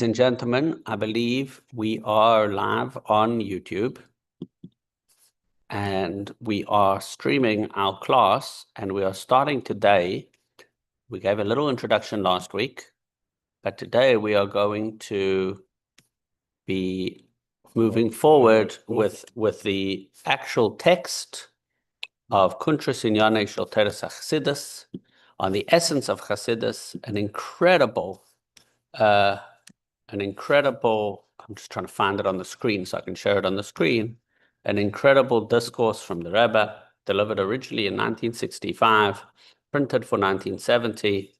And gentlemen, I believe we are live on YouTube and we are streaming our class and we are starting today. We gave a little introduction last week, but today we are going to be moving forward with the actual text of Kuntras Inyane Shel Teres Chassidus on the essence of Chassidus, an incredible, I'm just trying to find it on the screen so I can share it on the screen, an incredible discourse from the Rebbe, delivered originally in 1965, printed for 1970,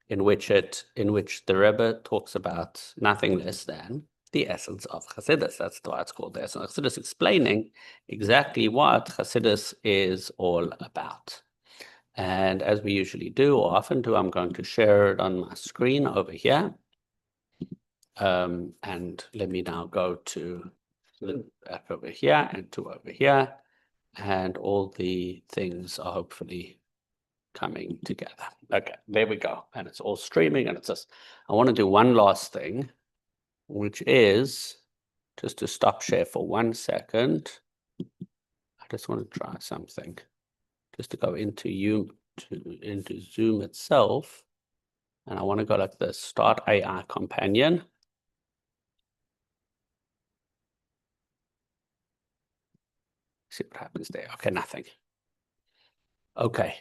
in which the Rebbe talks about nothing less than the essence of Chassidus. That's why it's called the essence of Chassidus, explaining exactly what Chassidus is all about. And as we usually do, or often do, I'm going to share it on my screen over here. And let me now go to back over here and to over here, and all the things are hopefully coming together. Okay, there we go. And it's all streaming, and it's just, I want to do one last thing, which is just to stop share for 1 second. I just want to try something, just to go into Zoom itself. And I want to go like this, start AI companion. See what happens there. Okay, nothing. Okay.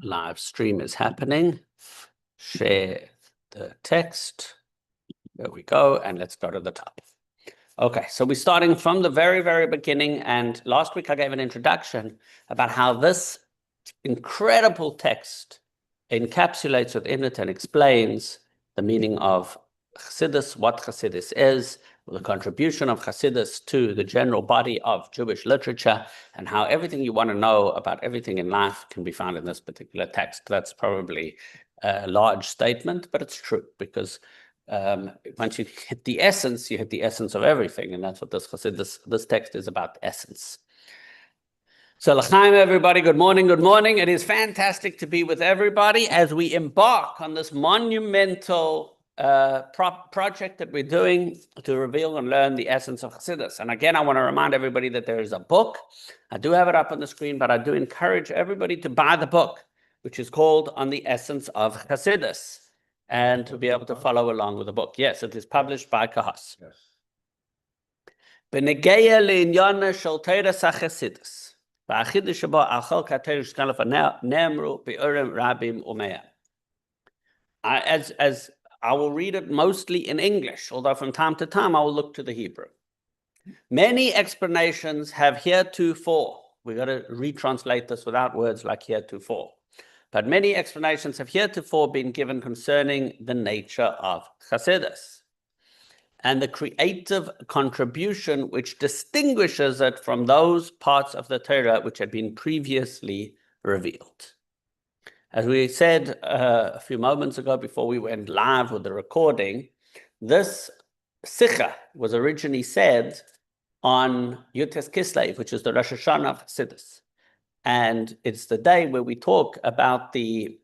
Live stream is happening. Share the text. There we go. And let's go to the top. Okay, so we're starting from the very, very beginning. And last week I gave an introduction about how this incredible text encapsulates within it and explains the meaning of Chassidus, what Chassidus is, the contribution of Chassidus to the general body of Jewish literature, and how everything you want to know about everything in life can be found in this particular text. That's probably a large statement, but it's true, because once you hit the essence, you hit the essence of everything, and that's what this text is about, essence. So l'chaim, everybody. Good morning. Good morning. It is fantastic to be with everybody as we embark on this monumental project that we're doing to reveal and learn the essence of Chassidus. And again, I want to remind everybody that there is a book. I do have it up on the screen, but I do encourage everybody to buy the book, which is called On the Essence of Chassidus, and to be able to follow along with the book. Yes, it is published by Kahas. Yes. B'negeya le'inyana shel Teres HaChassidus. As I will read it mostly in English, although from time to time I will look to the Hebrew. Many explanations have heretofore, we've got to retranslate this without words like heretofore, but many explanations have heretofore been given concerning the nature of Chassidus and the creative contribution which distinguishes it from those parts of the Torah which had been previously revealed. As we said a few moments ago before we went live with the recording, this Sikha was originally said on Yutes Kislev, which is the Rosh Hashanah of Chassidus. And it's the day where we talk about the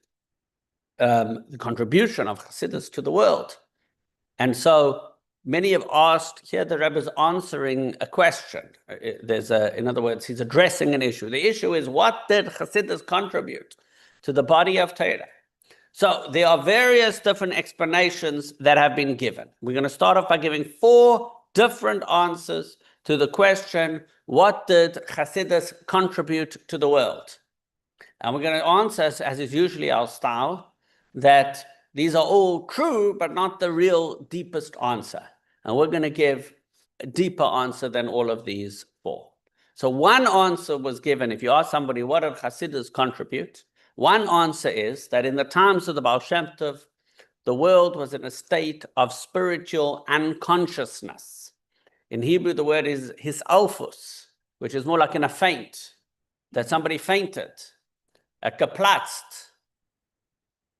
contribution of Chassidus to the world. And so many have asked, here the Rebbe is answering a question. In other words, he's addressing an issue. The issue is, what did Chassidus contribute to the body of Torah? So there are various different explanations that have been given. We're going to start off by giving 4 different answers to the question, what did Chassidus contribute to the world? And we're going to answer, as is usually our style, that these are all true, but not the real deepest answer. And we're going to give a deeper answer than all of these 4. So one answer was given. If you ask somebody, what did Chassidus contribute? One answer is that in the times of the Baal Shem Tov, the world was in a state of spiritual unconsciousness. In Hebrew, the word is hisalfus, which is more like in a faint, that somebody fainted, a kaplatzt.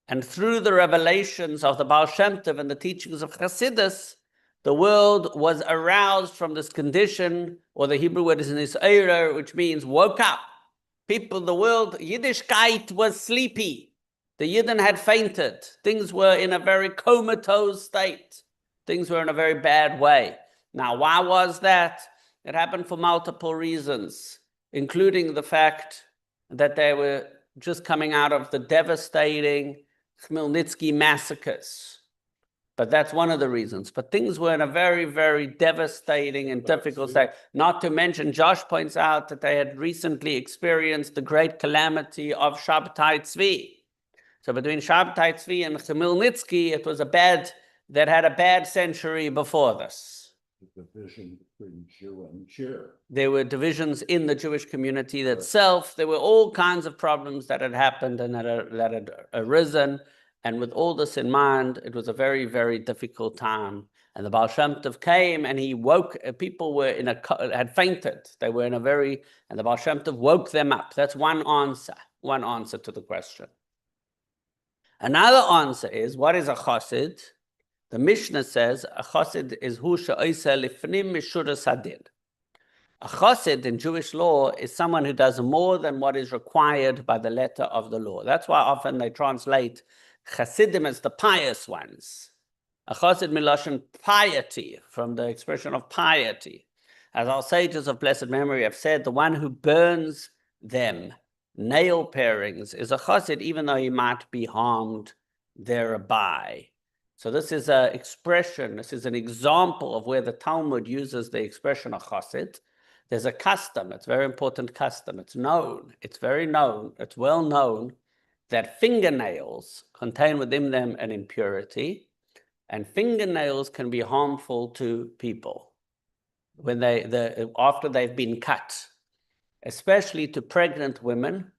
And through the revelations of the Baal Shem Tov and the teachings of Chassidus, the world was aroused from this condition, or the Hebrew word is nis'eira, which means woke up. People, the world, Yiddishkeit was sleepy. The Yidden had fainted. Things were in a very comatose state. Things were in a very bad way. Now, why was that? It happened for multiple reasons, including the fact that they were just coming out of the devastating Khmelnytsky massacres. But that's one of the reasons. But things were in a very, very devastating and difficult state. Not to mention, Josh points out that they had recently experienced the great calamity of Shabtai Tzvi. So between Shabtai Tzvi and Khmelnytsky, it was that had a bad century before this. The division between Jew and Jew. There were divisions in the Jewish community itself. There were all kinds of problems that had happened and that had arisen. And with all this in mind, it was a very, very difficult time. And the Baal Shem Tov came and he woke, people were had fainted. They were and the Baal Shem Tov woke them up. That's one answer to the question. Another answer is, what is a chassid? The Mishnah says, a chassid is hu she'oiseh lifnim mishuras hadin. A chassid in Jewish law is someone who does more than what is required by the letter of the law. That's why often they translate Chassidim as the pious ones. A chassid miloshen piety, from the expression of piety. As our sages of blessed memory have said, the one who burns them, nail parings, is a chassid even though he might be harmed thereby. So this is an expression, this is an example of where the Talmud uses the expression of chassid. There's a custom, it's a very important custom. It's known, it's very known, it's well known that fingernails contain within them an impurity, and fingernails can be harmful to people when after they've been cut, especially to pregnant women.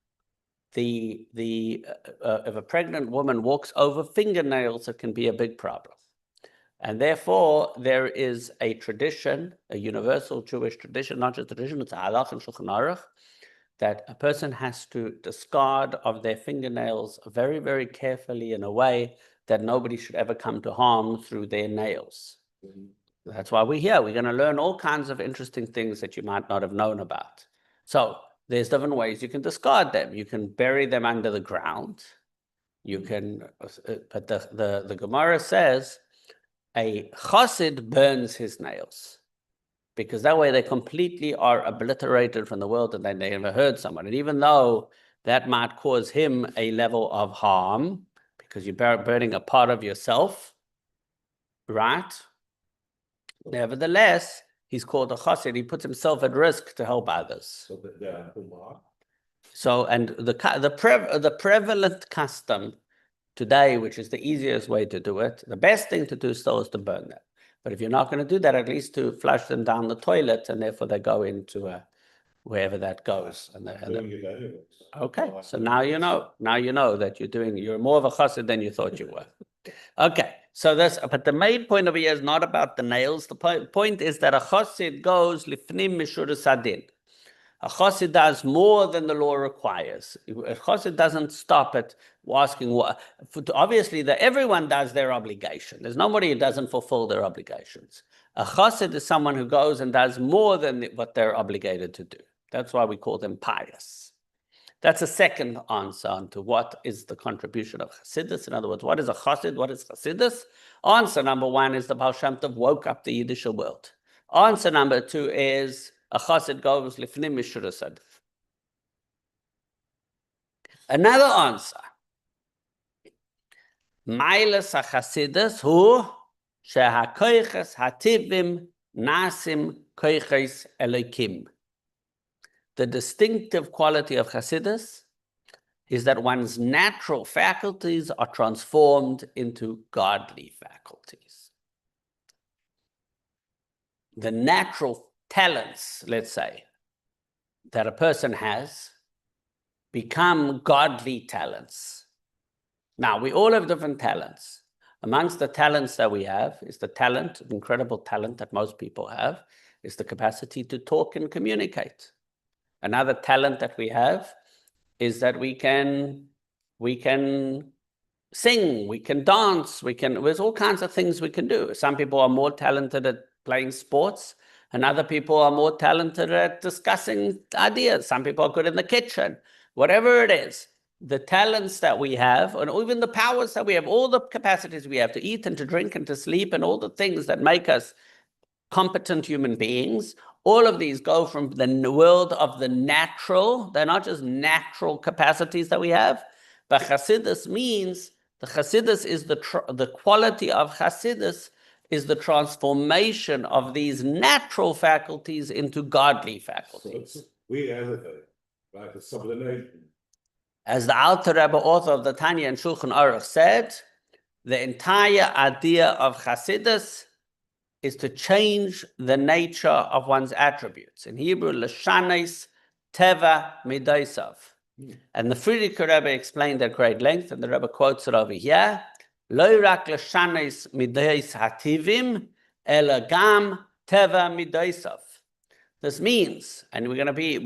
If a pregnant woman walks over fingernails, it can be a big problem. And therefore, there is a tradition, a universal Jewish tradition, not just a tradition, it's a halach and Shulchan Aruch, that a person has to discard of their fingernails very, very carefully in a way that nobody should ever come to harm through their nails. That's why we're here. We're going to learn all kinds of interesting things that you might not have known about. So there's different ways you can discard them. You can bury them under the ground. You can, but the Gemara says a chassid burns his nails, because that way they completely are obliterated from the world and they never hurt someone. And even though that might cause him a level of harm, because you're burning a part of yourself, right? Nevertheless, he's called a chassid. He puts himself at risk to help others. So, and the prevalent custom today, which is the easiest way to do it, the best thing to do still is to burn them. But if you're not going to do that, at least to flush them down the toilet, and therefore they go into wherever that goes. Okay, so now you know. Now you know that you're more of a chassid than you thought you were. Okay, so but the main point over here is not about the nails. The point is that a chassid goes lifnim mishuras hadin. A chassid does more than the law requires. A chassid doesn't stop at asking what. Obviously, everyone does their obligation. There's nobody who doesn't fulfill their obligations. A chassid is someone who goes and does more than what they're obligated to do. That's why we call them pious. That's a second answer onto what is the contribution of Chassidus. In other words, what is a chassid? What is Chassidus? Answer number one is the Baal Shem Tov woke up the Yiddish world. Answer number two is a chassid goes lifnim mishuras hadin. Another answer. Mailas ha-Chassidus hu sheha-koiches hativim nasim koiches elokim. The distinctive quality of Chassidus is that one's natural faculties are transformed into godly faculties. The natural talents, let's say, that a person has become godly talents. Now, we all have different talents. Amongst the talents that we have is the talent, the incredible talent that most people have, is the capacity to talk and communicate. Another talent that we have is that we can sing, we can dance, there's all kinds of things we can do. Some people are more talented at playing sports, and other people are more talented at discussing ideas. Some people are good in the kitchen. Whatever it is, the talents that we have, and even the powers that we have, all the capacities we have to eat and to drink and to sleep, and all the things that make us competent human beings, all of these go from the world of the natural. They're not just natural capacities that we have, but Chassidus means, the Chassidus is the quality of Chassidus is the transformation of these natural faculties into godly faculties. So we elevate, like a sublimation. As the Alter Rebbe, author of the Tanya and Shulchan Aruch, said, the entire idea of Chassidus is to change the nature of one's attributes. In Hebrew, l'shanes teva midaisav. And the Frierdiker Rebbe explained at great length, and the Rebbe quotes it over here, lo rak l'shanes midais hativim, ela gam teva midaisav. This means, and we're going to be,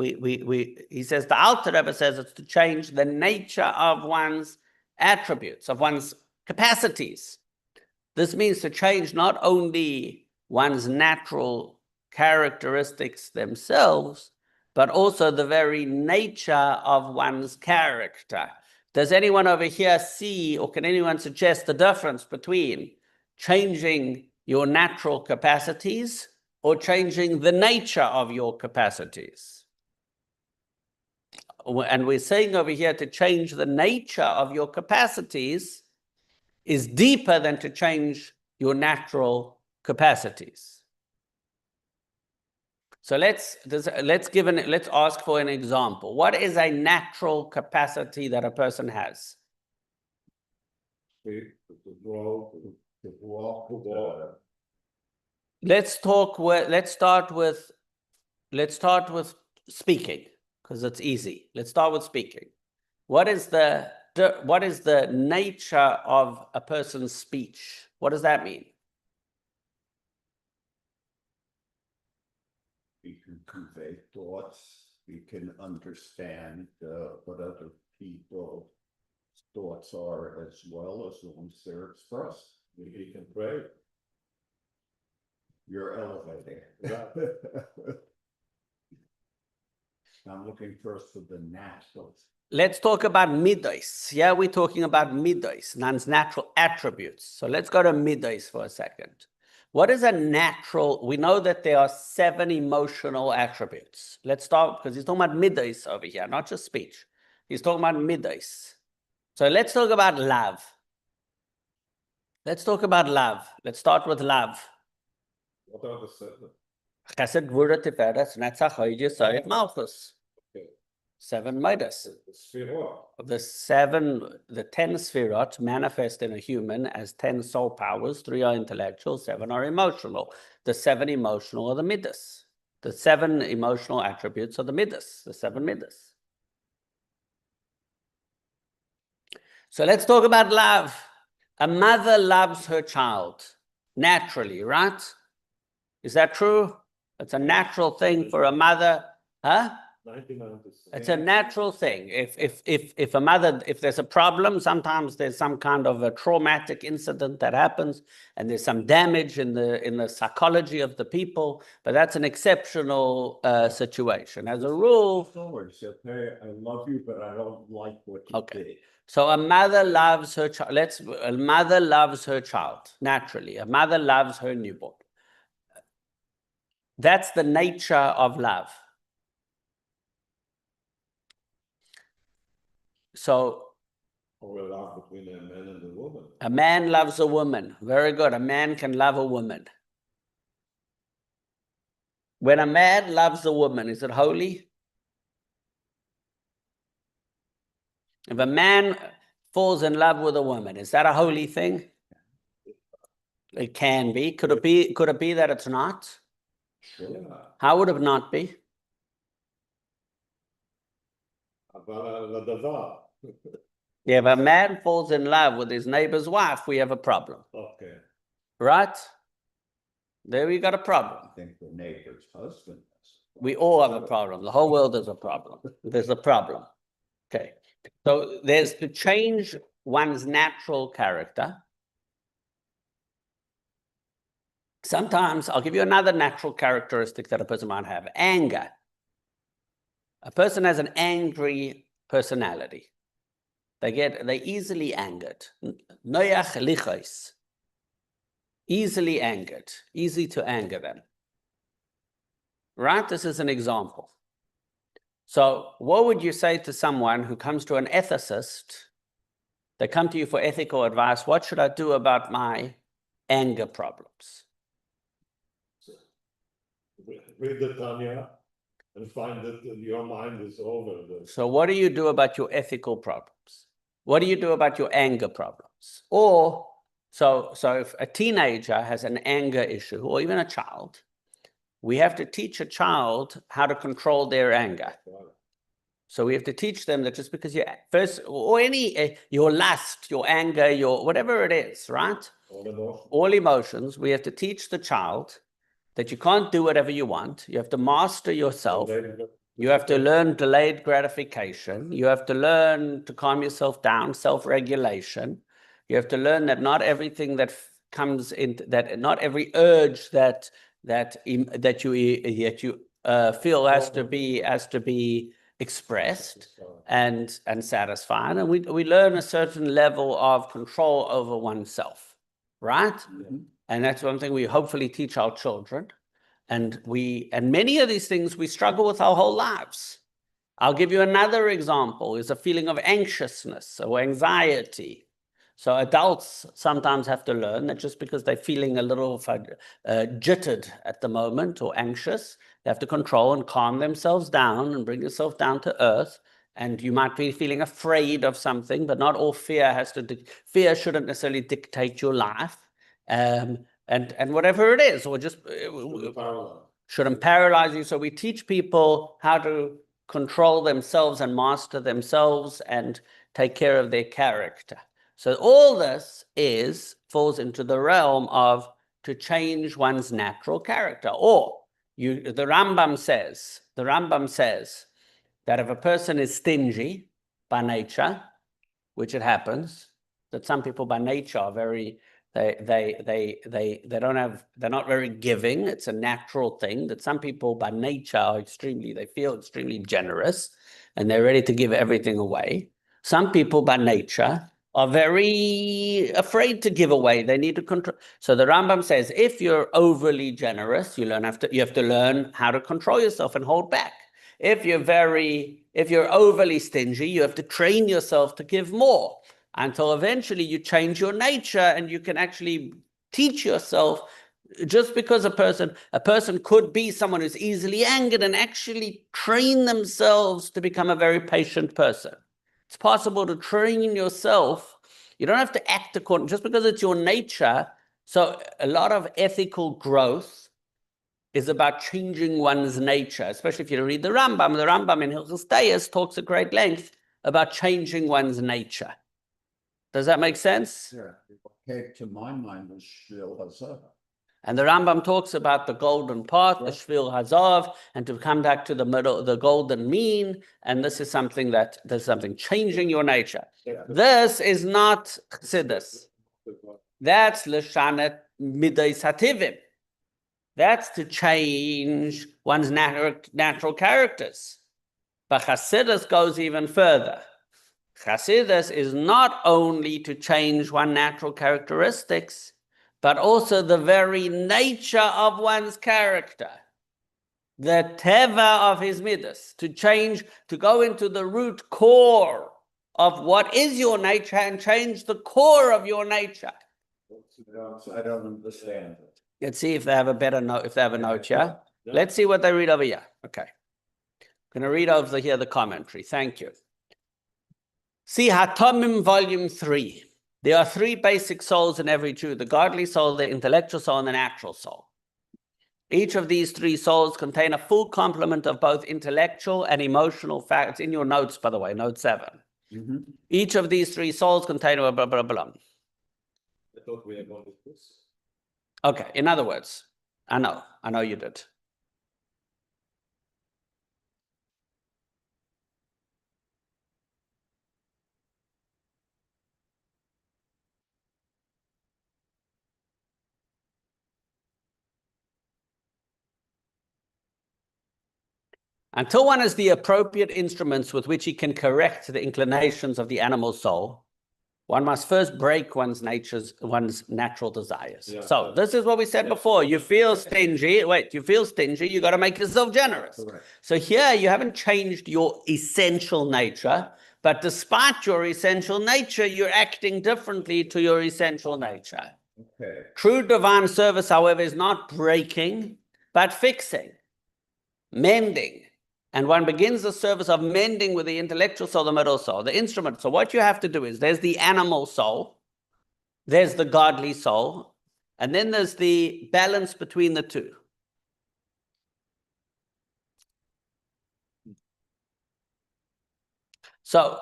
he says, the Alter Rebbe says it's to change the nature of one's attributes, of one's capacities. This means to change not only one's natural characteristics themselves, but also the very nature of one's character. Does anyone over here see, or can anyone suggest the difference between changing your natural capacities or changing the nature of your capacities? And we're saying over here to change the nature of your capacities is deeper than to change your natural capacities. So let's ask for an example. What is a natural capacity that a person has? To grow, to walk, to walk. Let's start with speaking, because it's easy. Let's start with speaking. What is the nature of a person's speech? What does that mean? We can convey thoughts. We can understand what other people's thoughts are as well, as long as they're expressed. We can pray. You're elevating. I'm looking first for the natural. Let's talk about midos. Yeah, we're talking about midos, one's natural attributes. So let's go to midos for a second. What is a natural? We know that there are 7 emotional attributes. Let's start, because he's talking about midos over here, not just speech. He's talking about midos. So let's talk about love. Let's talk about love. Let's start with love. What are the 7? Chesed, Gvura, Tiferes, Netzach, Hod, Yesod, Malchus. 7 midas. The 10 sfirot manifest in a human as 10 soul powers. 3 are intellectual, 7 are emotional. The 7 emotional are the midas. The 7 emotional attributes are the midas, the 7 midas. So let's talk about love. A mother loves her child naturally, right? Is that true? It's a natural thing for a mother, huh? 99%. It's a natural thing. If a mother, if there's a problem, sometimes there's some kind of a traumatic incident that happens, and there's some damage in the psychology of the people, but that's an exceptional situation. As a rule, Hey, I love you, but I don't like what you did. So a mother loves her child. A mother loves her child naturally. A mother loves her newborn. That's the nature of love. So, or a love between a man and a woman. A man loves a woman. Very good. A man can love a woman. When a man loves a woman, is it holy? If a man falls in love with a woman, is that a holy thing? It can be. Could it be that it's not? Sure. How would it not be? If a man falls in love with his neighbor's wife, we have a problem. Okay. Right? There we got a problem. I think the neighbor's husband. We all have a problem. The whole world has a problem. There's a problem. Okay. So there's to change one's natural character. Sometimes, I'll give you another natural characteristic that a person might have. Anger. A person has an angry personality. They easily angered. Noyach lichos. Easily angered. Easy to anger them. Right? This is an example. So what would you say to someone who comes to an ethicist? They come to you for ethical advice. What should I do about my anger problems? Read the Tanya and find that your mind is over this. So what do you do about your ethical problems? What do you do about your anger problems? Or, so if a teenager has an anger issue, or even a child, we have to teach a child how to control their anger. So we have to teach them that just because you first, or any, your lust, your anger, your whatever it is, right? All emotions, we have to teach the child that you can't do whatever you want. You have to master yourself. You have to learn delayed gratification. You have to learn to calm yourself down, self-regulation. You have to learn that not everything that comes in, that not every urge that you feel has to be expressed and satisfied. And we learn a certain level of control over oneself, right? Mhm. And that's one thing we hopefully teach our children. And many of these things we struggle with our whole lives. I'll give you another example, is a feeling of anxiousness or anxiety. So adults sometimes have to learn that just because they're feeling a little jittered at the moment or anxious, they have to control and calm themselves down and bring yourself down to earth. And you might be feeling afraid of something, but not all fear fear shouldn't necessarily dictate your life. And whatever it is, or just shouldn't paralyze you. So we teach people how to control themselves and master themselves and take care of their character. So all this falls into the realm of to change one's natural character. Or the Rambam says that if a person is stingy by nature, which it happens, that some people by nature are very they're not very giving. It's a natural thing that some people by nature are they feel extremely generous and they're ready to give everything away. Some people by nature are very afraid to give away. They need to control. So the Rambam says, if you're overly generous, you have to learn how to control yourself and hold back. If you're overly stingy, you have to train yourself to give more until eventually you change your nature and you can actually teach yourself. Just because a person could be someone who's easily angered and actually train themselves to become a very patient person. It's possible to train yourself. You don't have to act according, just because it's your nature. So a lot of ethical growth is about changing one's nature, especially if you read the Rambam. The Rambam in Hilchos Deis talks at great length about changing one's nature. Does that make sense? Yeah. What came to my mind was Shvil Hazav. And the Rambam talks about the golden path, the Shvil Hazav, and to come back to the middle, the golden mean. And this is something changing your nature. This is not Chassidus. That's L'shanet Midas Hativim. That's to change one's natural characters. But Chassidus goes even further. Chassidus is not only to change one's natural characteristics, but also the very nature of one's character, the teva of his midas, to go into the root core of what is your nature and change the core of your nature. I don't understand it. Let's see if they have a better note, if they have a note here. Let's see what they read over here. Okay. I'm going to read over here the commentary. Thank you. See Hatomim volume 3. There are 3 basic souls in every Jew: the godly soul, the intellectual soul, and the natural soul. Each of these 3 souls contain a full complement of both intellectual and emotional facts. In your notes, by the way, note 7. Mm-hmm. Each of these 3 souls contain blah, blah, blah, blah. I thought we had gone with this. Okay, in other words, I know you did. Until one has the appropriate instruments with which he can correct the inclinations of the animal soul, one must first break one's natural desires. Yeah, So this is what we said before. You feel stingy. Wait, you feel stingy. You got to make yourself generous. Correct. So here you haven't changed your essential nature, but despite your essential nature, you're acting differently to your essential nature. Okay. True divine service, however, is not breaking, but fixing, mending. And one begins the service of mending with the intellectual soul, the middle soul, the instrument. So what you have to do is there's the animal soul, there's the godly soul, and then there's the balance between the two. So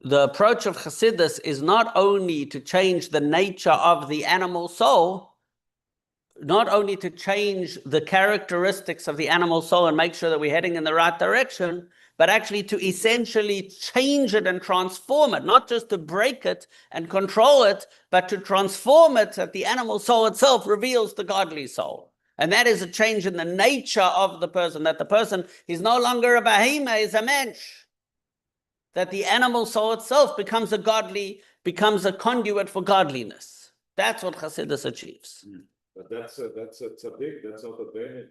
the approach of Chassidus is not only to change the nature of the animal soul, not only to change the characteristics of the animal soul and make sure that we're heading in the right direction, but actually to essentially change it and transform it, not just to break it and control it, but to transform it, that the animal soul itself reveals the godly soul. And that is a change in the nature of the person, that the person is no longer a behemoth, is a mensch. That the animal soul itself becomes a conduit for godliness. That's what Chassidus achieves. But that's not a bad.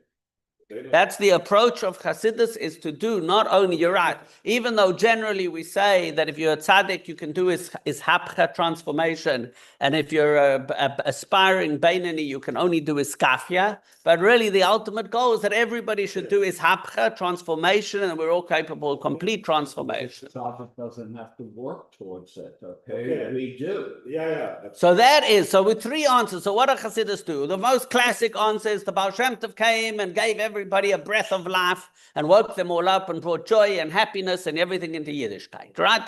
That's the approach of Chassidus, is to do not only, you're right, even though generally we say that if you're a tzaddik, you can do is hapcha, transformation, and if you're a aspiring Beinani, you can only do iskafia, but really the ultimate goal is that everybody should do is hapcha, transformation, and we're all capable of complete transformation. Tzaddik doesn't have to work towards it, okay? We do. Yeah. So with three answers. So what do Chassidus do? The most classic answer is the Baal Shem Tov came and gave everybody a breath of life and woke them all up and brought joy and happiness and everything into Yiddishkeit, right?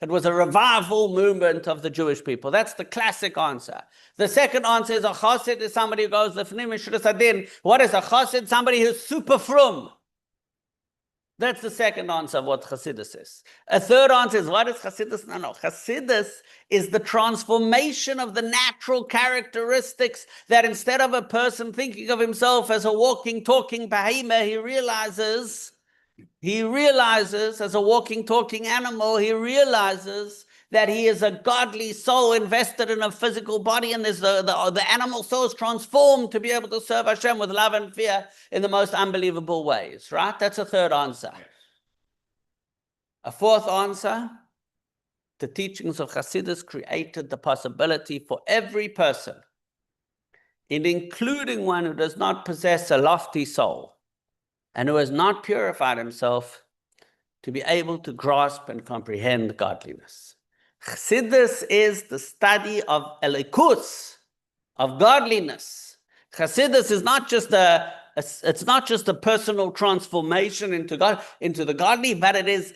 It was a revival movement of the Jewish people. That's the classic answer. The second answer is a chassid is somebody who goes lefnim mishras hadin. What is a chassid? Somebody who's super frum. That's the second answer of what Chassidus is. A third answer is, what is Chassidus? No. Chassidus is the transformation of the natural characteristics, that instead of a person thinking of himself as a walking, talking behemoth, he realizes as a walking, talking animal, he realizes that he is a godly soul invested in a physical body, and the animal soul is transformed to be able to serve Hashem with love and fear in the most unbelievable ways, right? That's a third answer. Yes. A fourth answer, the teachings of Chassidus created the possibility for every person, including one who does not possess a lofty soul and who has not purified himself, to be able to grasp and comprehend godliness. Chassidus is the study of elikus, of godliness. Chassidus is not just it's not just a personal transformation into the godly, but it is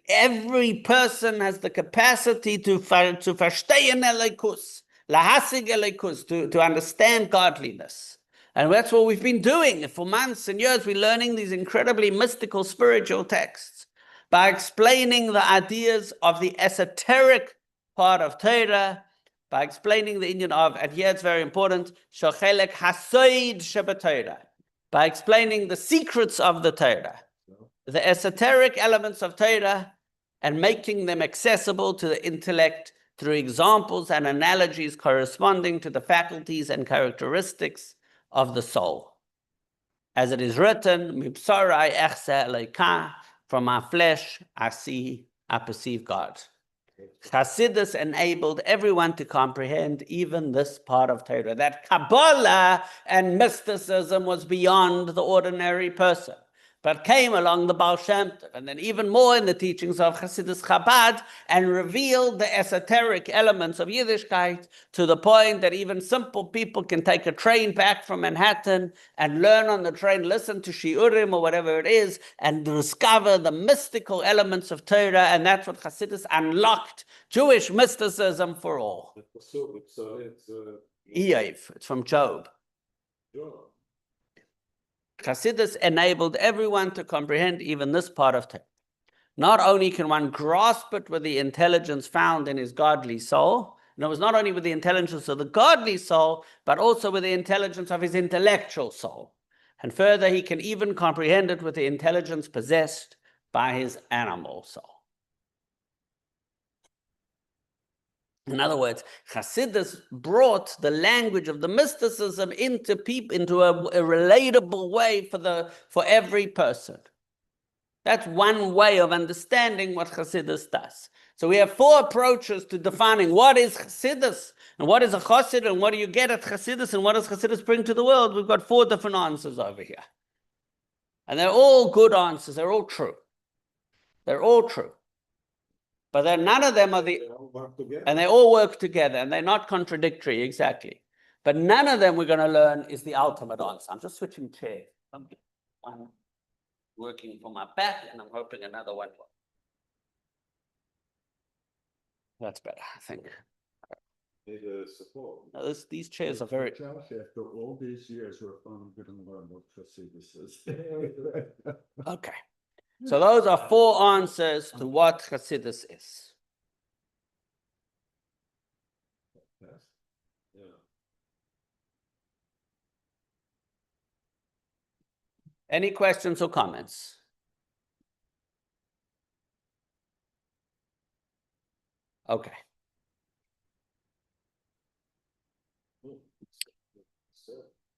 every person has the capacity to verstehen elikus, lahasig elikus, to understand godliness. And that's what we've been doing for months and years. We're learning these incredibly mystical spiritual texts by explaining the ideas of the esoteric part of Torah, by explaining the Indian of, and here it's very important, shochelek hasoid shebetorah, by explaining the secrets of the Torah, the esoteric elements of Torah, and making them accessible to the intellect through examples and analogies corresponding to the faculties and characteristics of the soul. As it is written, Mibsarai echse eloka, from my flesh I perceive God. Chassidus enabled everyone to comprehend even this part of Torah, that Kabbalah and mysticism was beyond the ordinary person, but came along the Baal Shem Tov, and then even more in the teachings of Chassidus Chabad, and revealed the esoteric elements of Yiddishkeit to the point that even simple people can take a train back from Manhattan and learn on the train, listen to Shiurim or whatever it is, and discover the mystical elements of Torah, and that's what Chassidus unlocked Jewish mysticism for all. It's from Job. Chassidus enabled everyone to comprehend even this part of Torah. Not only can one grasp it with the intelligence found in his godly soul, and it was not only with the intelligence of the godly soul, but also with the intelligence of his intellectual soul. And further, he can even comprehend it with the intelligence possessed by his animal soul. In other words, Chassidus brought the language of the mysticism into a relatable way for every person. That's one way of understanding what Chassidus does. So we have four approaches to defining what is Chassidus, and what is a Chassid, and what do you get at Chassidus, and what does Chassidus bring to the world. We've got four different answers over here. And they're all good answers. They're all true. They're all true. But then none of them are They all work together. and they all work together, and they're not contradictory, exactly. But none of them we're going to learn is the ultimate answer. I'm just switching chairs. One working for my back, and I'm hoping another one will. That's better, I think. Need support. Now, these chairs are very... Josh, after all these years, we're finally going to learn what Chassidus is. Okay. So those are four answers to what Chassidus is. Yes. Yeah. Any questions or comments? Okay.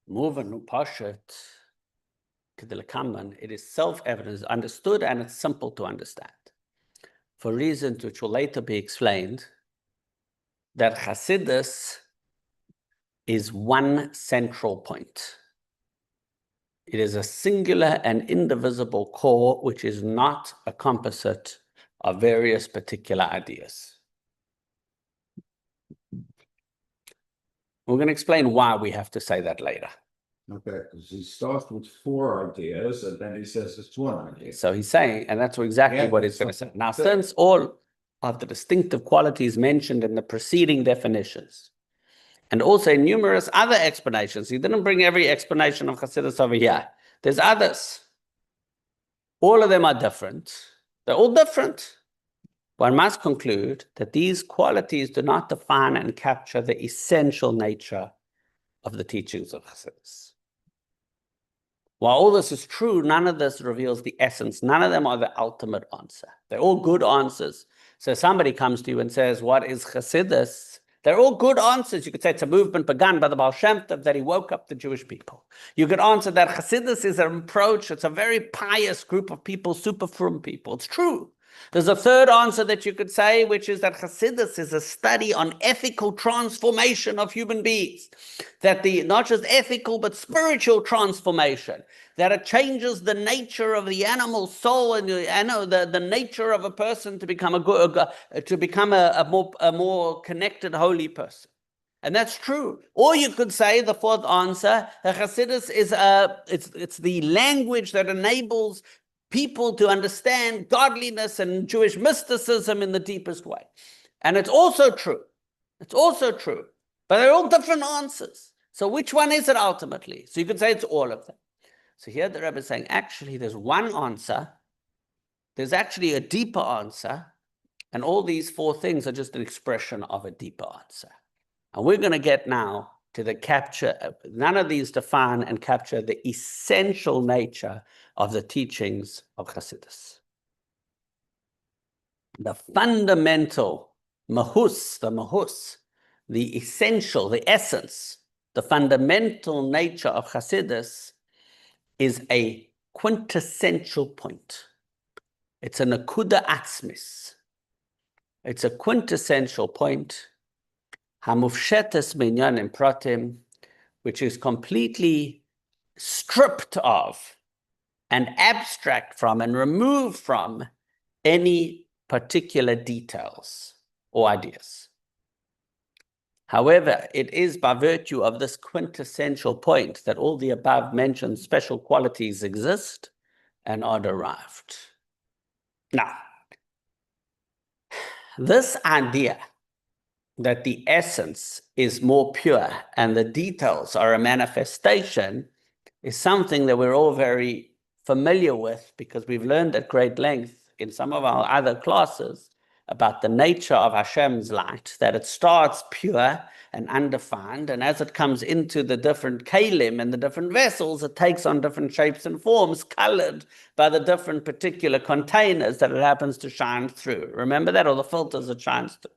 Moving Pashat Kedilakaman, it is self-evident, understood, and it's simple to understand. For reasons which will later be explained, that Chassidus is one central point. It is a singular and indivisible core, which is not a composite of various particular ideas. We're going to explain why we have to say that later. Okay, because he starts with four ideas and then he says it's one idea. So he's saying, and that's exactly Yeah, what he's going to so- say. Now, since all of the distinctive qualities mentioned in the preceding definitions, and also in numerous other explanations, he didn't bring every explanation of Chassidus over here. There's others. All of them are different. They're all different. One must conclude that these qualities do not define and capture the essential nature of the teachings of Chassidus. While all this is true, none of this reveals the essence. None of them are the ultimate answer. They're all good answers. So somebody comes to you and says, what is Chassidus? They're all good answers. You could say it's a movement begun by the Baal Shem Tov, that he woke up the Jewish people. You could answer that Chassidus is an approach. It's a very pious group of people, super frum people. It's true. There's a third answer that you could say, which is that Chassidus is a study on ethical transformation of human beings. That not just ethical, but spiritual transformation. That it changes the nature of the animal soul and the nature of a person to become a more connected, holy person. And that's true. Or you could say the fourth answer, that Chassidus is it's the language that enables people to understand godliness and Jewish mysticism in the deepest way. And it's also true. It's also true. But they're all different answers. So which one is it ultimately? So you could say it's all of them. So here the Rebbe is saying, actually, there's one answer. There's actually a deeper answer. And all these four things are just an expression of a deeper answer. And we're going to get now to the capture. None of these define and capture the essential nature of the teachings of Chassidus. The fundamental mahus, the essential, the essence, the fundamental nature of Chassidus is a quintessential point. It's a nakuda atzmis. It's a quintessential point, hamufshetes minyanim pratim, which is completely stripped of and abstract from and removed from any particular details or ideas. However, it is by virtue of this quintessential point that all the above mentioned special qualities exist and are derived. Now, this idea that the essence is more pure and the details are a manifestation is something that we're all very familiar with, because we've learned at great length in some of our other classes about the nature of Hashem's light, that it starts pure and undefined, and as it comes into the different kalim and the different vessels, it takes on different shapes and forms, colored by the different particular containers that it happens to shine through. Remember that? Or the filters it shines through.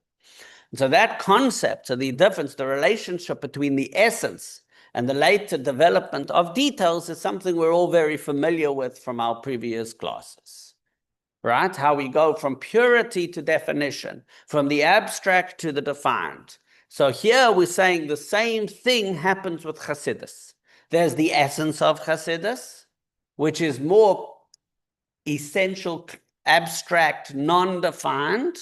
And so that concept, so the difference, the relationship between the essence and the later development of details is something we're all very familiar with from our previous classes, right? How we go from purity to definition, from the abstract to the defined. So here we're saying the same thing happens with Chassidus. There's the essence of Chassidus, which is more essential, abstract, non-defined.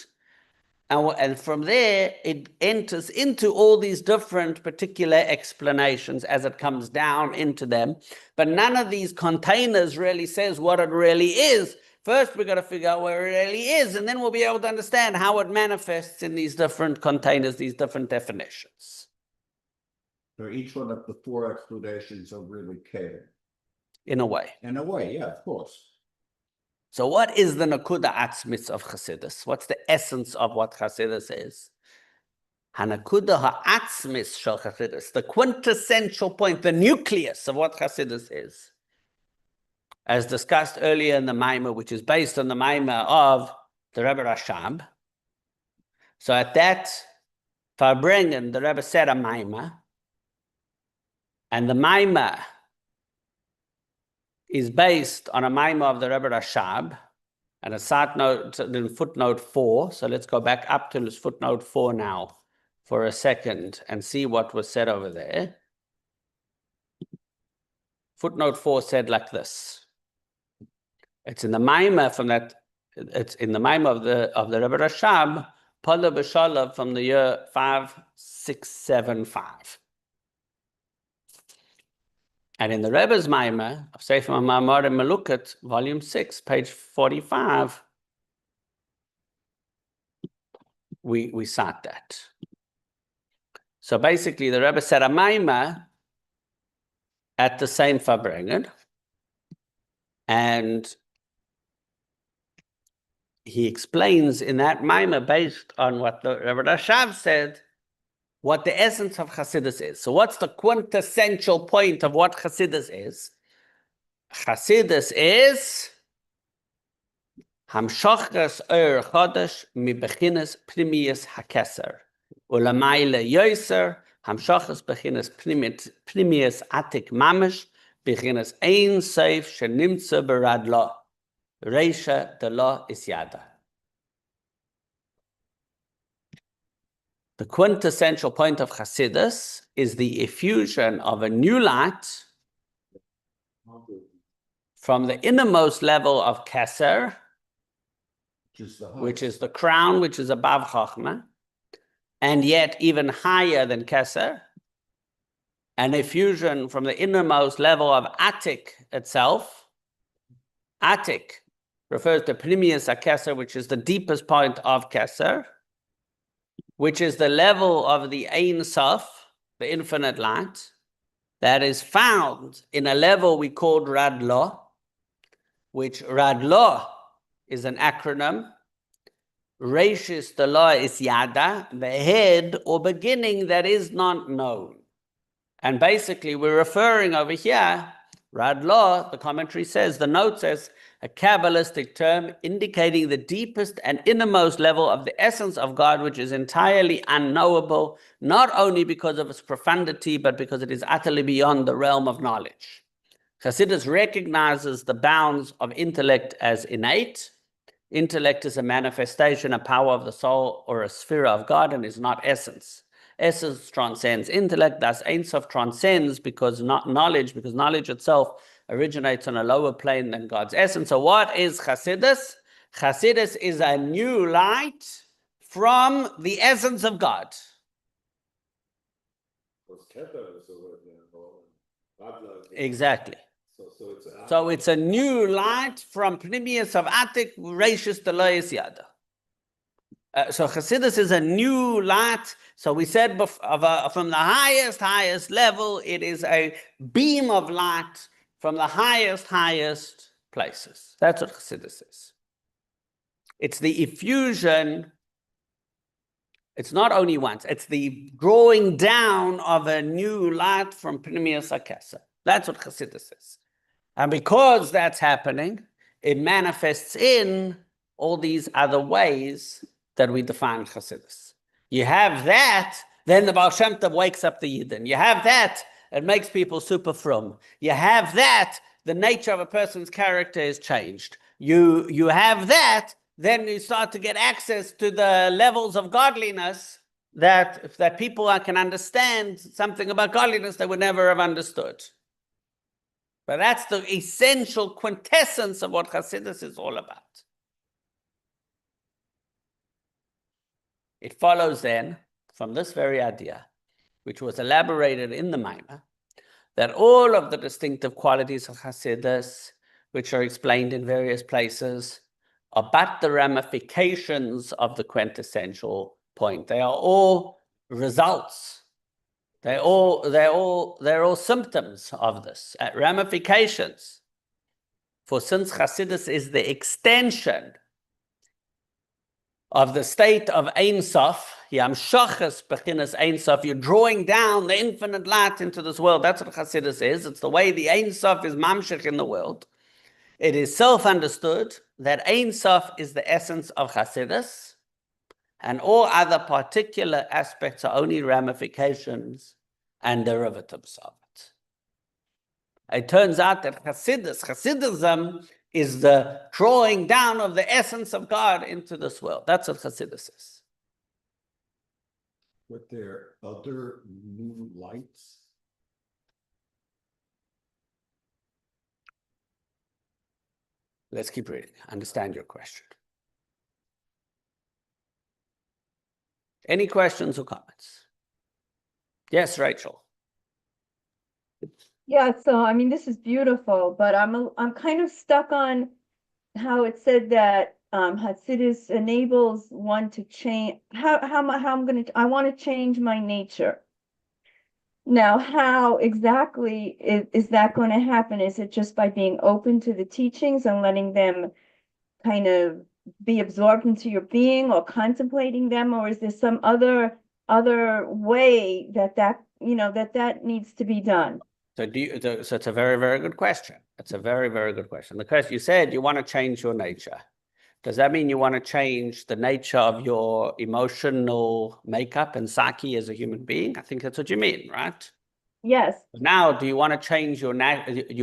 And from there, it enters into all these different particular explanations as it comes down into them. But none of these containers really says what it really is. First, we've got to figure out where it really is, and then we'll be able to understand how it manifests in these different containers, these different definitions. So each one of the four explanations are really catered. In a way. In a way, yeah, of course. So what is the Nakuda Atzmis of Chassidus? What's the essence of what Chassidus is? HaNakuda HaAtzmis shel Chassidus, the quintessential point, the nucleus of what Chassidus is. As discussed earlier in the Maimah, which is based on the Maimah of the Rebbe Rashab. So at that Farbrengen, the Rebbe said a Maimah, and the Maimah is based on a Maimah of the Rebbe Rashab, and a side note in footnote 4. So let's go back up to this footnote 4 now for a second and see what was said over there. Footnote 4 said like this. It's in the Maimah from that. It's in the Maimah of the Rebbe Rashab, Pala B'Shalav from the year 5675. And in the Rebbe's Maimah of Sefer Ma'amar and Melukat, volume 6, page 45, we cite that. So basically, the Rebbe said a Maimah at the same Farbrengen, and he explains in that Maimah, based on what the Rebbe Rashab said, what the essence of Chassidus is. So what's the quintessential point of what Chassidus is? Chassidus is Hamshachas Ur Chodesh mi bechinas Primius HaKeser. Ulamayla Yoiser, Hamshachas bechinas Primius Atik Mamish, bechinas Ein Seif Shenimtza Berad Lo. Reisha de Lo Isyada. The quintessential point of Chassidus is the effusion of a new light from the innermost level of Keser, which is the crown, which is above Chochmah, and yet even higher than Keser, an effusion from the innermost level of Atik itself. Atik refers to Primius HaKeser, which is the deepest point of Keser, which is the level of the Ein Sof, the infinite light, that is found in a level we called Radlo, which Radlo is an acronym. Reishis the law is Yada, the head or beginning that is not known. And basically we're referring over here, Radlo, the commentary says, the note says, a Kabbalistic term indicating the deepest and innermost level of the essence of God, which is entirely unknowable, not only because of its profundity, but because it is utterly beyond the realm of knowledge. Chassidus recognizes the bounds of intellect as innate. Intellect is a manifestation, a power of the soul, or a sphere of God, and is not essence. Essence transcends intellect, thus Ein Sof transcends because knowledge itself originates on a lower plane than God's essence. So what is Chassidus? Chassidus is a new light from the essence of God. Exactly. So it's a new light from Pnimius of Atik, Reishis Delois Yada. So Chassidus is a new light. So we said from the highest level, it is a beam of light from the highest places. That's what Chassidus is. It's the effusion It's not only once, it's the drawing down of a new light from Pnimius HaKesed. That's what Chassidus is. And because that's happening, it manifests in all these other ways that we define Chassidus. You have that, then the Baal Shem Tov wakes up the Yidden. You have that, it makes people super frum. You have that, the nature of a person's character is changed. You have that, then you start to get access to the levels of godliness that people can understand something about godliness they would never have understood. But that's the essential quintessence of what Chassidus is all about. It follows then from this very idea, which was elaborated in the Maimah, that all of the distinctive qualities of Chassidus, which are explained in various places, are but the ramifications of the quintessential point. They are all results. They're all symptoms of this, ramifications. For since Chassidus is the extension of the state of Ein Sof, Yamshachas Bechinas Ein Sof, you're drawing down the infinite light into this world. That's what Chassidus is. It's the way the Ein Sof is mamshech in the world. It is self-understood that Ein Sof is the essence of Chassidus, and all other particular aspects are only ramifications and derivatives of it. It turns out that Chassidism is the drawing down of the essence of God into this world. That's what Chassidus is. Were there other new lights? Let's keep reading. Understand your question. Any questions or comments? Yes, Rachel. Yeah, so I mean, this is beautiful, but I'm kind of stuck on how it said that Hasidus enables one to change. I want to change my nature. Now, how exactly is that going to happen? Is it just by being open to the teachings and letting them kind of be absorbed into your being, or contemplating them, or is there some other way that needs to be done? So it's a very, very good question. It's a very, very good question. The question, you said you want to change your nature. Does that mean you want to change the nature of your emotional makeup and psyche as a human being? I think that's what you mean, right? Yes. Now, do you want to change you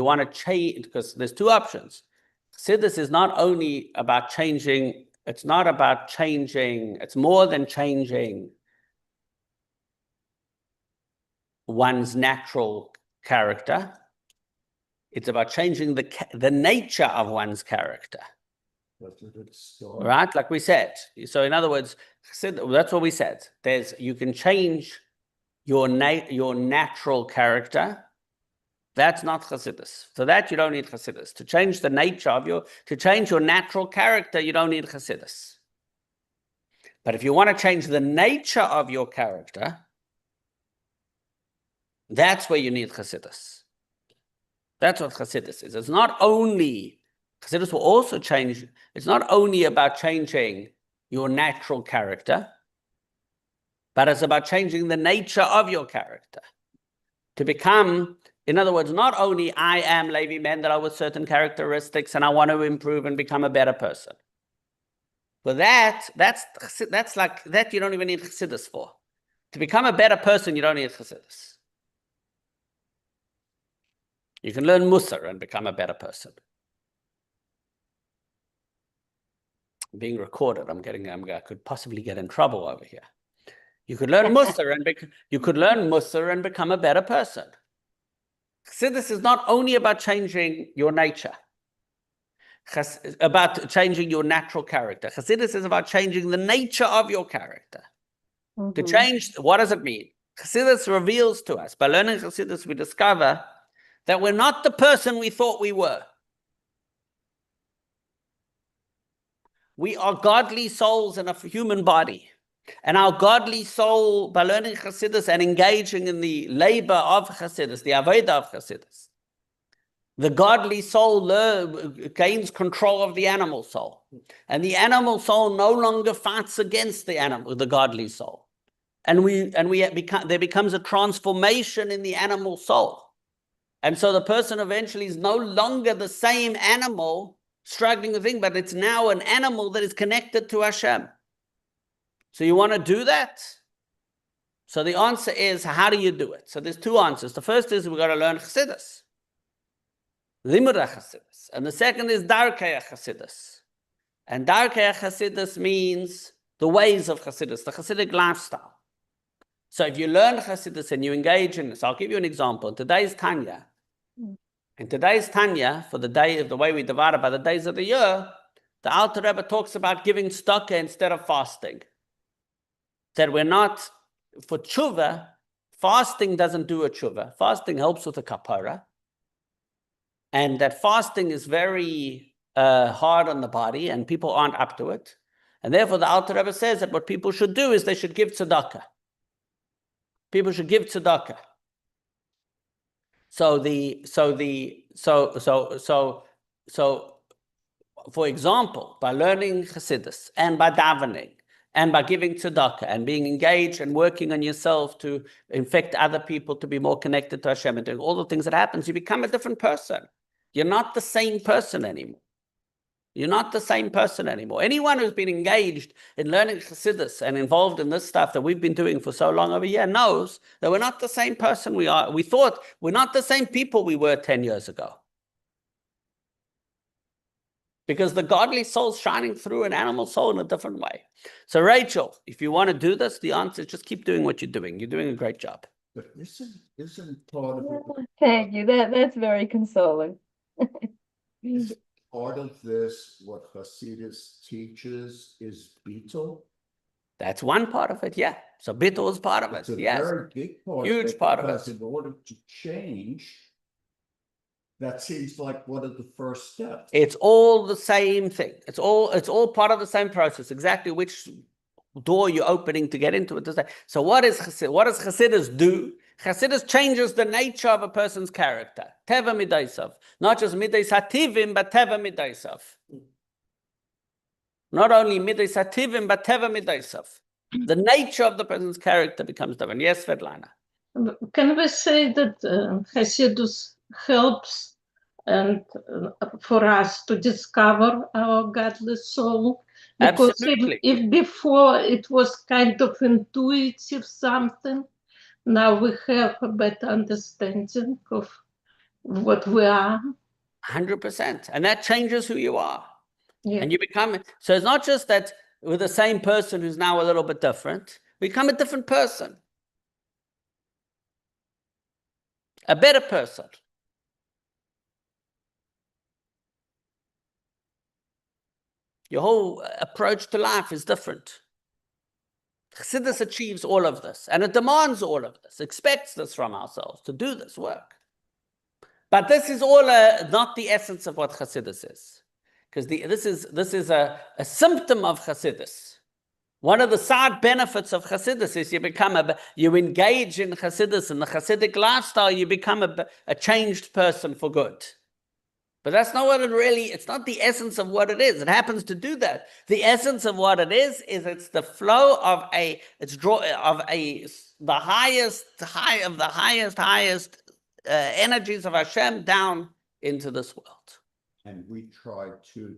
want to change, because there's two options. Chassidus is not only about changing, it's not about changing, it's more than changing one's natural character. It's about changing the nature of one's character. Right? Like we said. So in other words, that's what we said. You can change your natural character. That's not Chassidus. For that, you don't need Chassidus. To change the nature of to change your natural character, you don't need Chassidus. But if you want to change the nature of your character, that's where you need Chassidus. That's what Chassidus is. It's not only, Chassidus will also change, it's not only about changing your natural character, but it's about changing the nature of your character. To become, in other words, not only I am Levi Mendel with certain characteristics and I want to improve and become a better person. For that's like, that you don't even need Chassidus for. To become a better person, you don't need Chassidus. You can learn Musar and become a better person. I'm being recorded. I could possibly get in trouble over here. You could learn Musar and become a better person. Chassidus is not only about changing your nature, about changing your natural character. Chassidus is about changing the nature of your character. Mm-hmm. To change, what does it mean? Chassidus reveals to us, by learning Chassidus, we discover that we're not the person we thought we were. We are godly souls in a human body. And our godly soul, by learning Chassidus and engaging in the labor of Chassidus, the avodah of Chassidus, The godly soul gains control of the animal soul. And the animal soul no longer fights against the godly soul. And there becomes a transformation in the animal soul. And so the person eventually is no longer the same animal struggling with things, but it's now an animal that is connected to Hashem. So you want to do that? So the answer is, how do you do it? So there's two answers. The first is we've got to learn Chassidus. Limud Chassidus. And the second is Darkei Chassidus. And Darkei Chassidus means the ways of Chassidus, the Chassidic lifestyle. So if you learn Chassidus and you engage in this, I'll give you an example. Today's Tanya. In today's Tanya, for the way we divide it by the days of the year, the Alter Rebbe talks about giving tzedakah instead of fasting. That we're not, for tshuva, fasting doesn't do a tshuva. Fasting helps with a kapara. And that fasting is very hard on the body and people aren't up to it. And therefore the Alter Rebbe says that what people should do is they should give tzedakah. People should give tzedakah. So for example, by learning Chassidus and by davening and by giving tzedakah and being engaged and working on yourself to infect other people to be more connected to Hashem and doing all the things that happens, you become a different person. You're not the same person anymore. You're not the same person anymore. Anyone who's been engaged in learning Chassidus and involved in this stuff that we've been doing for so long over here knows that we're not the same person we are. We thought we're not the same people we were 10 years ago. Because the godly soul's shining through an animal soul in a different way. So Rachel, if you want to do this, the answer is just keep doing what you're doing. You're doing a great job. But isn't part of it? Thank you. That's very consoling. Is part of this what Hasidus teaches is Beetle? That's one part of it, yeah. So Bittul is part of It's it, a yes. very big part. Huge part of because it. in order to change, that seems like one of the first steps. It's all the same thing. It's all part of the same process. Exactly which door you're opening to get into it. So what does Chassidus do? Chassidus changes the nature of a person's character. Teva midaisav. Not just midais hativim, but teva midaisav. Not only midais hativim, but teva midaisav. The nature of the person's character becomes different. Yes, Svetlana. Can we say that Hasidus helps and for us to discover our godly soul? Because Absolutely. if before it was kind of intuitive something, now we have a better understanding of what we are. 100%. And that changes who you are. Yeah. And you become, so it's not just that we're the same person who's now a little bit different. We become a different person. A better person. Your whole approach to life is different. Chassidus achieves all of this, and it demands all of this, expects this from ourselves to do this work. But this is all not the essence of what Chassidus is, because this is a symptom of Chassidus. One of the side benefits of Chassidus is you engage in Chassidus and the Chassidic lifestyle, you become a changed person for good. But that's not what it's not the essence of what it is. It happens to do that. The essence of what it is it's the flow of the highest energies of Hashem down into this world. And we try to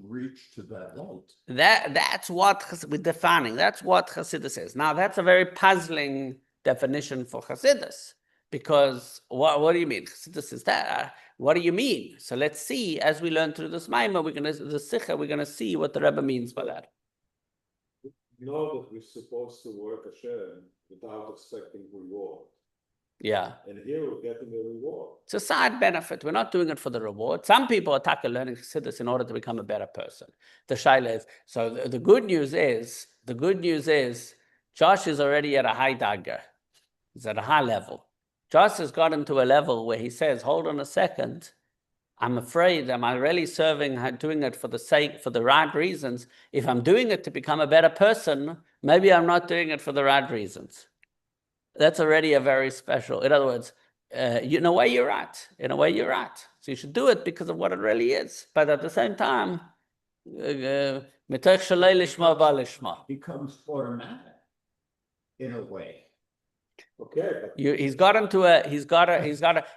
reach to that light. That's what we're defining. That's what Chassidus is. Now, that's a very puzzling definition for Chassidus, because what do you mean? Chassidus is that. What do you mean? So let's see, as we learn through this Maimah, we're going to see what the Rebbe means by that. We know that we're supposed to work Hashem without expecting reward. Yeah. And here we're getting a reward. It's a side benefit. We're not doing it for the reward. Some people are learning Chassidus in order to become a better person. The shaila is, so the good news is, Josh is already at a high dagger. He's at a high level. Josh has gotten to a level where he says, hold on a second, I'm afraid, am I really doing it for the right reasons? If I'm doing it to become a better person, maybe I'm not doing it for the right reasons. That's already a very special, in other words, in a way, you're right. In a way, you're right. So you should do it because of what it really is. But at the same time, becomes automatic in a way. Okay, but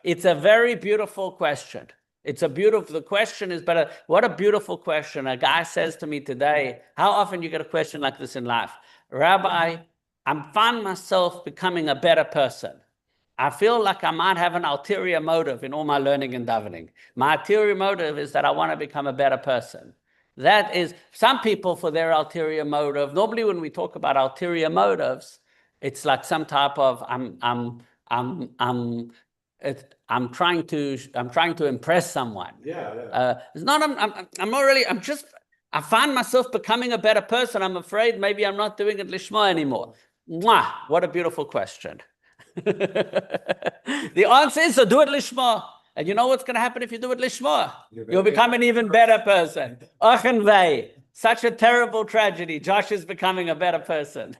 it's a very beautiful question. The question is better. What a beautiful question. A guy says to me today, how often you get a question like this in life? Rabbi, I find myself becoming a better person. I feel like I might have an ulterior motive in all my learning and davening. My ulterior motive is that I want to become a better person. That is, some people for their ulterior motive, normally when we talk about ulterior motives, it's like some type of I'm trying to impress someone. yeah. It's not. I'm not really. I find myself becoming a better person. I'm afraid maybe I'm not doing it lishma anymore. Mwah! What a beautiful question. The answer is to do it lishma. And you know what's going to happen if you do it lishma? You'll become an even better person. Achen vei. Such a terrible tragedy. Josh is becoming a better person.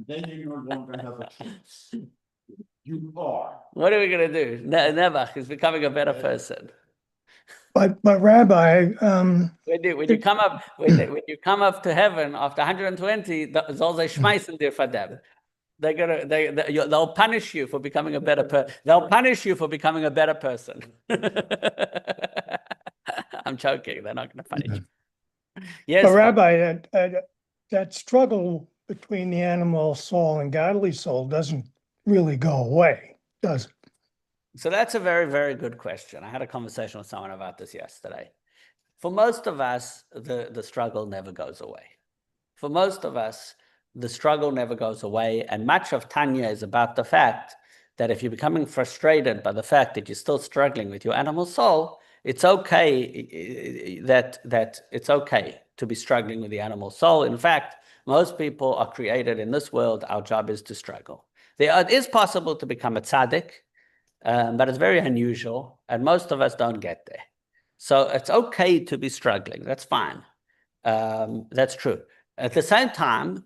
Then you no longer have a choice. You are. What are we going to do? Nebuch is becoming a better person. But Rabbi, When you come up to heaven after 120, soll they schmeißen dir for them. They'll punish you for becoming a better person. They'll punish you for becoming a better person. I'm joking. They're not going to punish you. Yes, but Rabbi, that struggle between the animal soul and godly soul doesn't really go away, does it? so that's a very, very good question. I had a conversation with someone about this yesterday. For most of us, the struggle never goes away. For most of us, the struggle never goes away. And much of Tanya is about the fact that if you're becoming frustrated by the fact that you're still struggling with your animal soul, it's okay that it's okay to be struggling with the animal soul. In fact, most people are created in this world. Our job is to struggle. It is possible to become a tzaddik, but it's very unusual, and most of us don't get there. So it's okay to be struggling. That's fine. That's true. At the same time,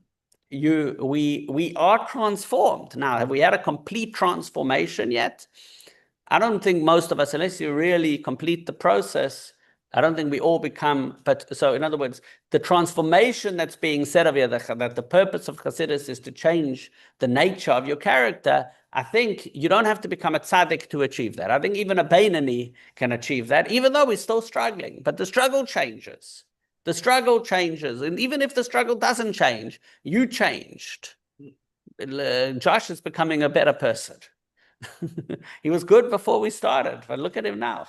we are transformed. Now, have we had a complete transformation yet? I don't think most of us, unless you really complete the process, I don't think we all become, but so in other words, the transformation that's being said of here, that the purpose of Chassidus is to change the nature of your character, I think you don't have to become a tzaddik to achieve that. I think even a Beinani can achieve that, even though we're still struggling, but the struggle changes. The struggle changes, and even if the struggle doesn't change, you changed. Josh is becoming a better person. He was good before we started, but look at him now.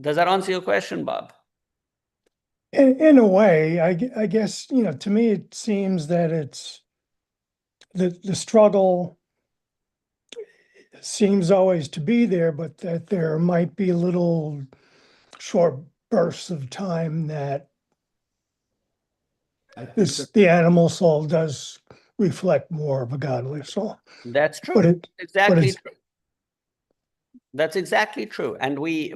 Does that answer your question, Bob? In a way, I guess, to me, it seems that it's the struggle seems always to be there, but that there might be little short bursts of time that I think the animal soul does reflect more of a godly soul. That's true. But Exactly it's- true. That's exactly true. And we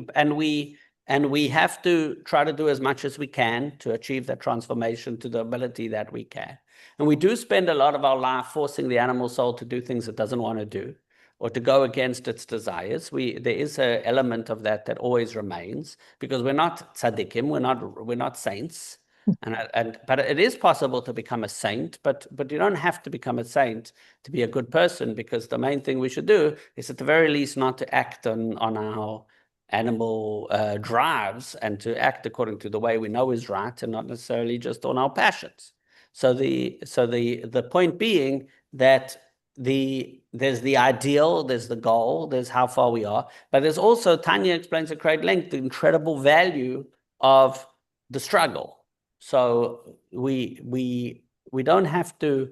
have to try to do as much as we can to achieve that transformation to the ability that we can. And we do spend a lot of our life forcing the animal soul to do things it doesn't want to do or to go against its desires. There is an element of that always remains, because we're not tzaddikim, we're not saints. But it is possible to become a saint, but you don't have to become a saint to be a good person, because the main thing we should do is at the very least not to act on our animal drives, and to act according to the way we know is right, and not necessarily just on our passions. So the point being that there's the ideal, there's the goal, there's how far we are, but there's also, Tanya explains at great length, the incredible value of the struggle. So we don't have to,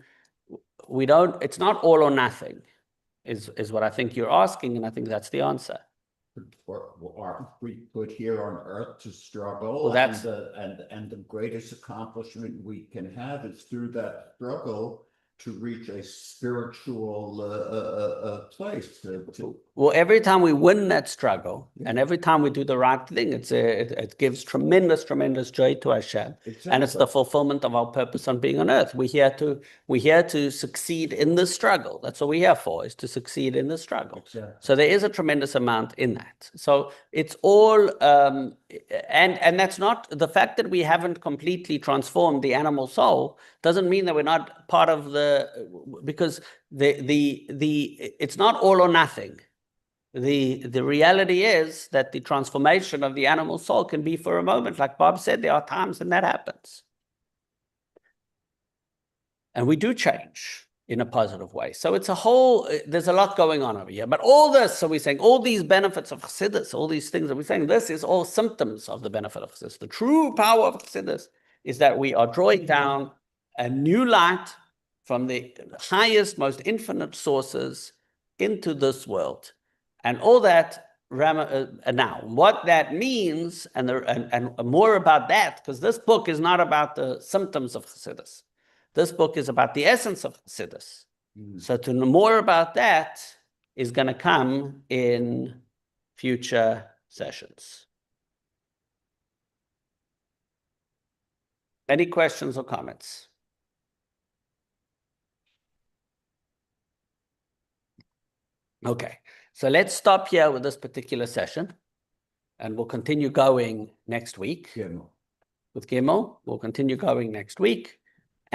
it's not all or nothing, is what I think you're asking, and I think that's the answer. Aren't we put here on earth to struggle? Well, and the greatest accomplishment we can have is through that struggle to reach a spiritual place. Well, every time we win that struggle, and every time we do the right thing, it gives tremendous, tremendous joy to Hashem, and it's the fulfillment of our purpose on being on earth. We're here to succeed in the struggle. That's what we're here for, is to succeed in the struggle. Exactly. So there is a tremendous amount in that. So it's all, and that's not the fact that we haven't completely transformed the animal soul doesn't mean that we're not part of because it's not all or nothing. The reality is that the transformation of the animal soul can be for a moment. Like Bob said, there are times when that happens. And we do change in a positive way. So it's there's a lot going on over here. But all this, so we're saying all these benefits of Chassidus, all these things that we're saying, this is all symptoms of the benefit of Chassidus. The true power of Chassidus is that we are drawing down a new light from the highest, most infinite sources into this world. And all that, now, what that means, and more about that, because this book is not about the symptoms of Chassidus. This book is about the essence of Chassidus. So to know more about that is going to come in future sessions. Any questions or comments? Okay, so let's stop here with this particular session, and we'll continue going next week. Gimel. With Gimel, we'll continue going next week.